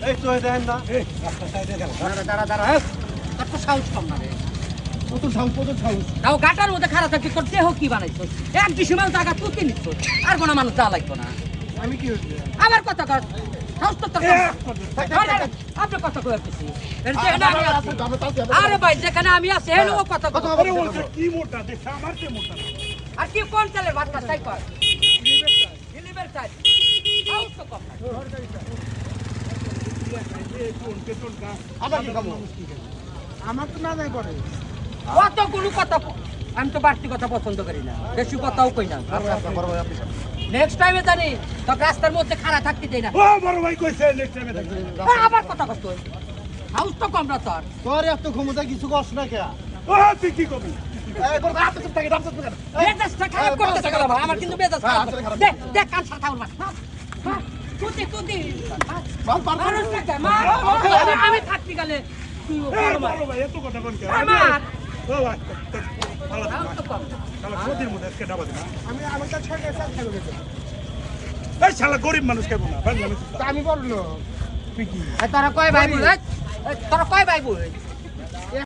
এই তো দেখেন না দাঁড়া তোর সাহস কম না রে কত সাহস তাও গাটার মধ্যে খারাপ থাকবে তোর দেহ কি বানাইছো এক ডিসিমাল জায়গা তুই নিচ্ছ আর কোনো মানুষ যা লাগতো না আমি কি হয়েছে আবার কথা কর সাহস তো তোর আপনি কথা কইতেছি আরে ভাই যেখানে আমি আছি হেলো কথা কথা কি মোটা দেখছ আমার কে মোটা আর কি কোন চালের ভাত তাই কর লিভার চাই সাহস তো কম না আবার কি খাবো আমার তো না নাই করে কতগুলো কথা আমি তো বাড়তি কথা পছন্দ করি না বেশি কথাও কই না নেক্সট টাইমে জানি তো রাস্তার মধ্যে খাড়া থাকতে দেই না ও বড় ভাই কইছে নেক্সট টাইমে আবার কথা কত হাউস তো কম না তোর তোর এত ক্ষমতা কিছু কস না কে ও তুই কি করবি মেজাজটা খারাপ করতেছে গেল ভাই আমার কিন্তু মেজাজ খারাপ দেখ দেখ কান ছাড়া উঠবা তুই আমি থাকতে গেলে তুই বড় ভাই এত কথা কোন কে আমার ও ভাই ভালো হাউস তো কম শালা প্রতির মধ্যে আজকে ডাবা দিনা আমি তো ছয় টাকা খাবো এই শালা গরিব মানুষ খাবো না ভাই আমি আমি বললো তোরা কয় ভাই বল তোরা কয় ভাই বল